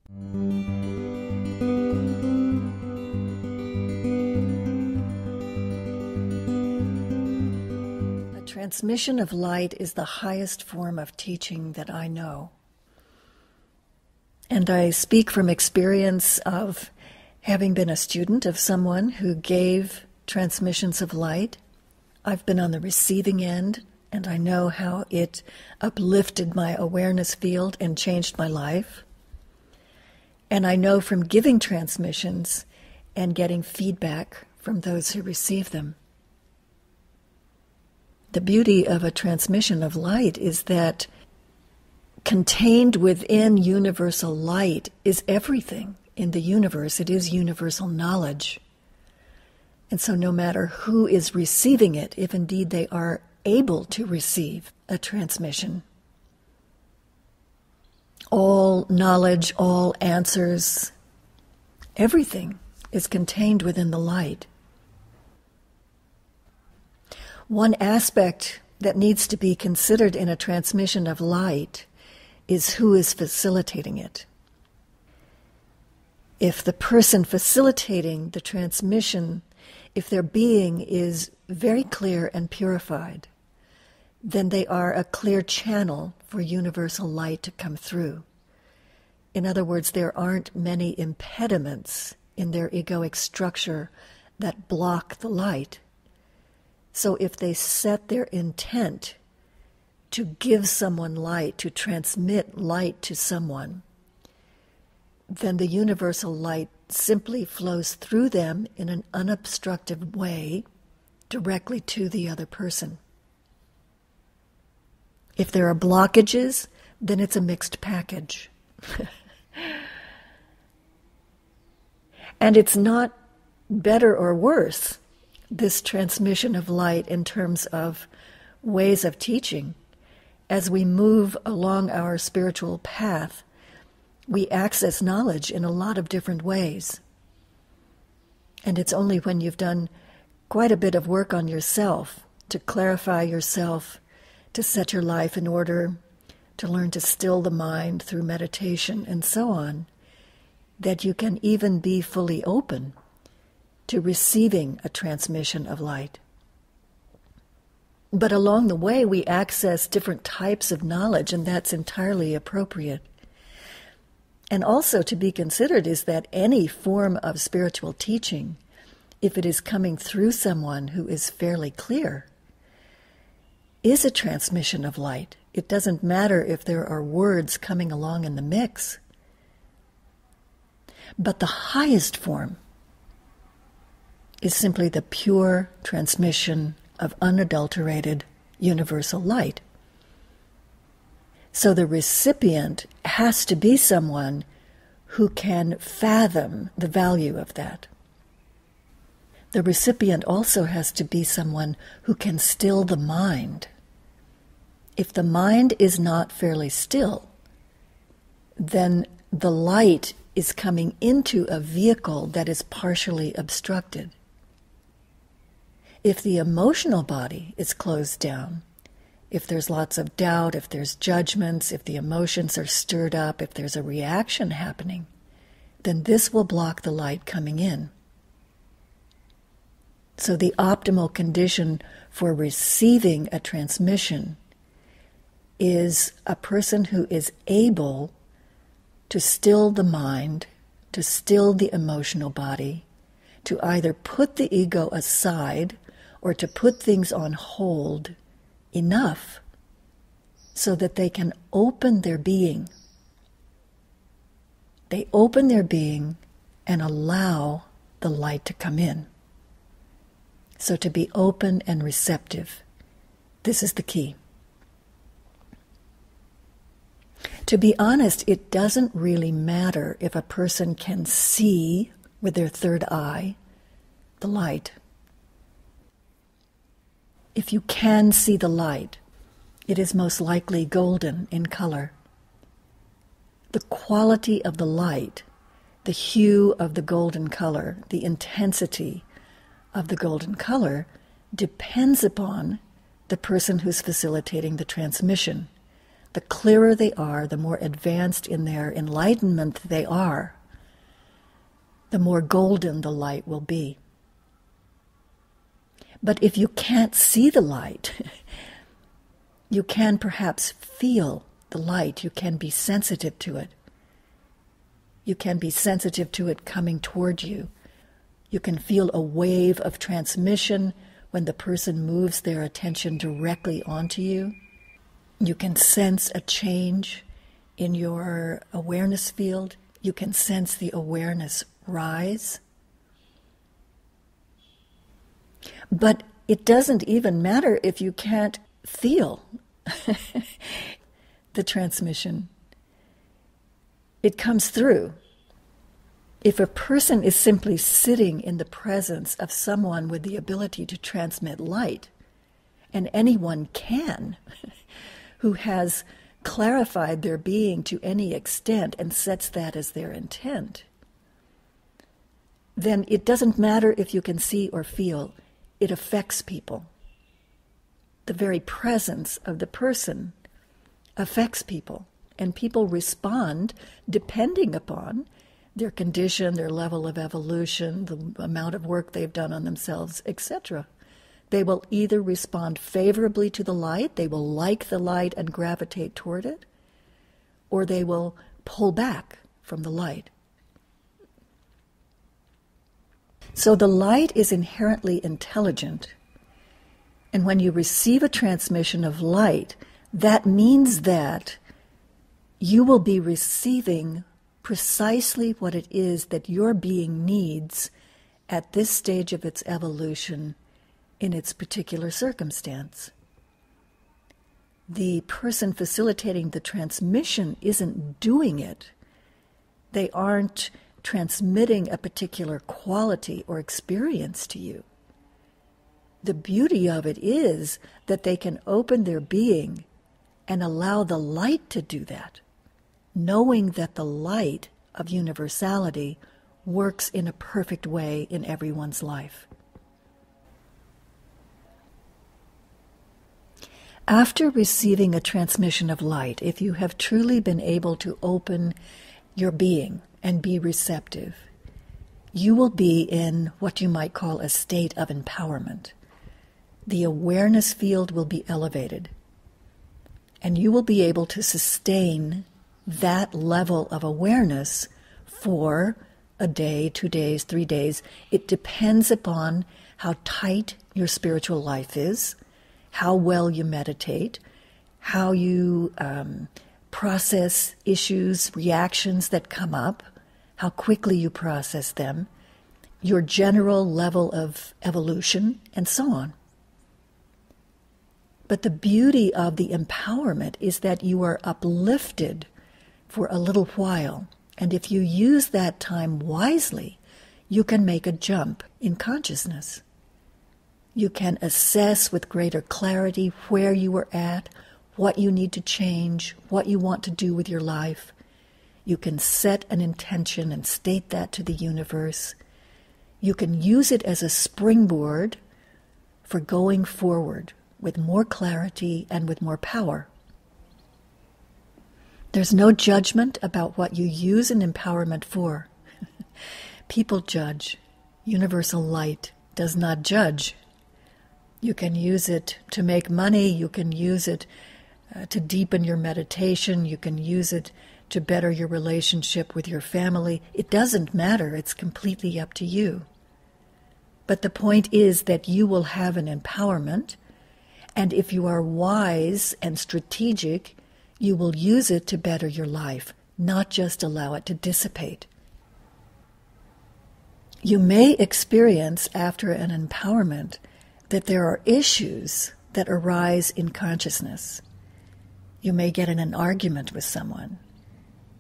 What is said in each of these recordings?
A transmission of light is the highest form of teaching that I know. And I speak from experience of having been a student of someone who gave transmissions of light. I've been on the receiving end, and I know how it uplifted my awareness field and changed my life. And I know from giving transmissions and getting feedback from those who receive them. The beauty of a transmission of light is that contained within universal light is everything in the universe. It is universal knowledge. And so no matter who is receiving it, if indeed they are able to receive a transmission, all knowledge, all answers, everything is contained within the light. One aspect that needs to be considered in a transmission of light is who is facilitating it. If the person facilitating the transmission, if their being is very clear and purified, then they are a clear channel for universal light to come through. In other words, there aren't many impediments in their egoic structure that block the light. So if they set their intent to give someone light, to transmit light to someone, then the universal light simply flows through them in an unobstructed way directly to the other person. If there are blockages, then it's a mixed package. And it's not better or worse, this transmission of light in terms of ways of teaching. As we move along our spiritual path, we access knowledge in a lot of different ways. And it's only when you've done quite a bit of work on yourself, to clarify yourself, to set your life in order, to learn to still the mind through meditation and so on, that you can even be fully open to receiving a transmission of light. But along the way, we access different types of knowledge, and that's entirely appropriate. And also to be considered is that any form of spiritual teaching, if it is coming through someone who is fairly clear, is a transmission of light. It doesn't matter if there are words coming along in the mix. But the highest form is simply the pure transmission of unadulterated universal light. So the recipient has to be someone who can fathom the value of that. The recipient also has to be someone who can still the mind. If the mind is not fairly still, then the light is coming into a vehicle that is partially obstructed. If the emotional body is closed down, if there's lots of doubt, if there's judgments, if the emotions are stirred up, if there's a reaction happening, then this will block the light coming in. So the optimal condition for receiving a transmission is a person who is able to still the mind, to still the emotional body, to either put the ego aside or to put things on hold enough so that they can open their being. They open their being and allow the light to come in. So to be open and receptive, this is the key. To be honest, it doesn't really matter if a person can see with their third eye the light. If you can see the light, it is most likely golden in color. The quality of the light, the hue of the golden color, the intensity of the golden color depends upon the person who's facilitating the transmission, the clearer they are, the more advanced in their enlightenment they are, the more golden the light will be. But if you can't see the light, you can perhaps feel the light. You can be sensitive to it. You can be sensitive to it coming toward you. You can feel a wave of transmission when the person moves their attention directly onto you. You can sense a change in your awareness field. You can sense the awareness rise. But it doesn't even matter if you can't feel the transmission. It comes through. If a person is simply sitting in the presence of someone with the ability to transmit light, and anyone can, who has clarified their being to any extent and sets that as their intent, then it doesn't matter if you can see or feel. It affects people. The very presence of the person affects people, and people respond depending upon their condition, their level of evolution, the amount of work they've done on themselves, etc. They will either respond favorably to the light, they will like the light and gravitate toward it, or they will pull back from the light. So the light is inherently intelligent, and when you receive a transmission of light, that means that you will be receiving precisely what it is that your being needs at this stage of its evolution in its particular circumstance. The person facilitating the transmission isn't doing it. They aren't transmitting a particular quality or experience to you. The beauty of it is that they can open their being and allow the light to do that, knowing that the light of universality works in a perfect way in everyone's life. After receiving a transmission of light, if you have truly been able to open your being and be receptive, you will be in what you might call a state of empowerment. The awareness field will be elevated, and you will be able to sustain that level of awareness for a day, 2 days, 3 days. It depends upon how tight your spiritual life is, how well you meditate, how you process issues, reactions that come up, how quickly you process them, your general level of evolution, and so on. But the beauty of the empowerment is that you are uplifted for a little while, and if you use that time wisely, you can make a jump in consciousness. You can assess with greater clarity where you are at, what you need to change, what you want to do with your life. You can set an intention and state that to the universe. You can use it as a springboard for going forward with more clarity and with more power. There's no judgment about what you use an empowerment for. People judge. Universal light does not judge. You can use it to make money. You can use it to deepen your meditation. You can use it to better your relationship with your family. It doesn't matter. It's completely up to you. But the point is that you will have an empowerment, and if you are wise and strategic, you will use it to better your life, not just allow it to dissipate. You may experience after an empowerment that there are issues that arise in consciousness. You may get in an argument with someone.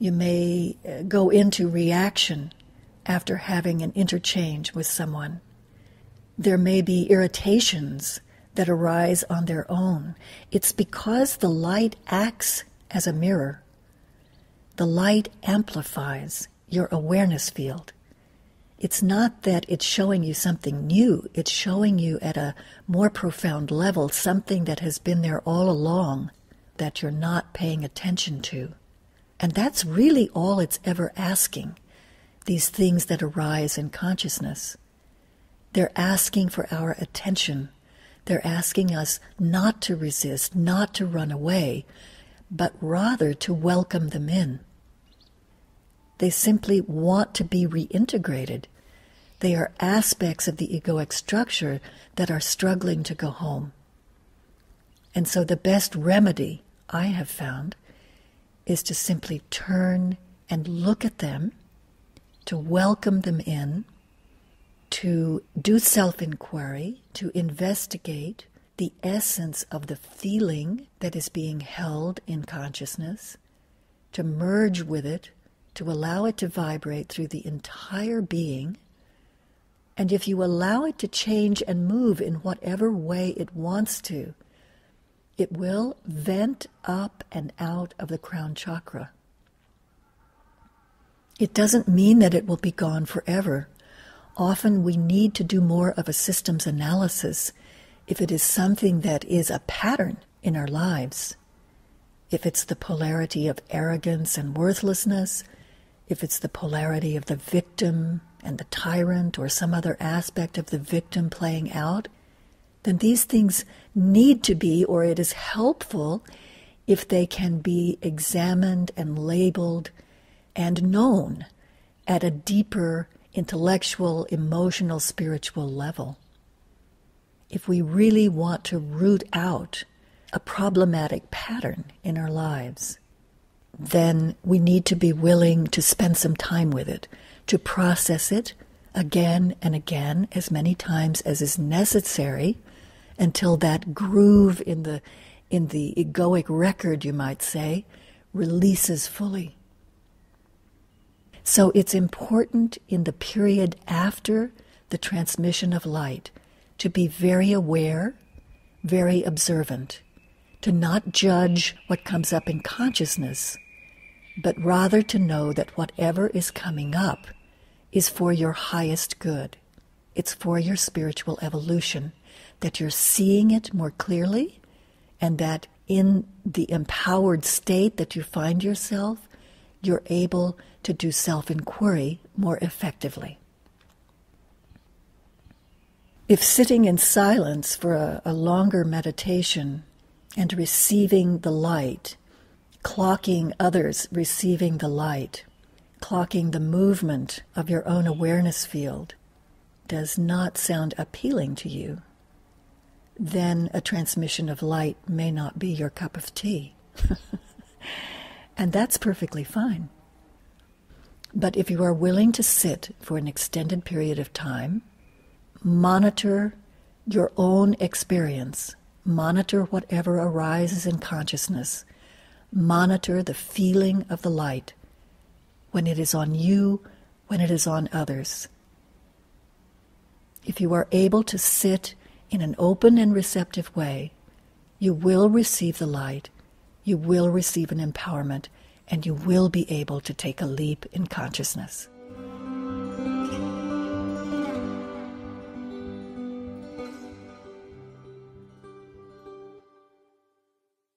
You may go into reaction after having an interchange with someone. There may be irritations that arise on their own. It's because the light acts as a mirror. The light amplifies your awareness field. It's not that it's showing you something new. It's showing you at a more profound level something that has been there all along, that you're not paying attention to. And that's really all it's ever asking, these things that arise in consciousness. They're asking for our attention. They're asking us not to resist, not to run away, but rather to welcome them in. They simply want to be reintegrated. They are aspects of the egoic structure that are struggling to go home. And so the best remedy I have found is to simply turn and look at them, to welcome them in, to do self-inquiry, to investigate the essence of the feeling that is being held in consciousness, to merge with it, to allow it to vibrate through the entire being. And if you allow it to change and move in whatever way it wants to, it will vent up and out of the crown chakra. It doesn't mean that it will be gone forever. Often we need to do more of a systems analysis if it is something that is a pattern in our lives. If it's the polarity of arrogance and worthlessness, if it's the polarity of the victim and the tyrant or some other aspect of the victim playing out, then these things need to be, or it is helpful if they can be examined and labeled and known at a deeper intellectual, emotional, spiritual level. If we really want to root out a problematic pattern in our lives, then we need to be willing to spend some time with it, to process it again and again, as many times as is necessary, until that groove in the egoic record, you might say, releases fully. So it's important in the period after the transmission of light to be very aware, very observant, to not judge what comes up in consciousness, but rather to know that whatever is coming up is for your highest good. It's for your spiritual evolution, that you're seeing it more clearly, and that in the empowered state that you find yourself, you're able to do self-inquiry more effectively. If sitting in silence for a longer meditation and receiving the light, clocking others receiving the light, clocking the movement of your own awareness field, does not sound appealing to you, then a transmission of light may not be your cup of tea. And that's perfectly fine. But if you are willing to sit for an extended period of time, monitor your own experience, monitor whatever arises in consciousness, monitor the feeling of the light when it is on you, when it is on others. If you are able to sit in an open and receptive way, you will receive the light, you will receive an empowerment, and you will be able to take a leap in consciousness.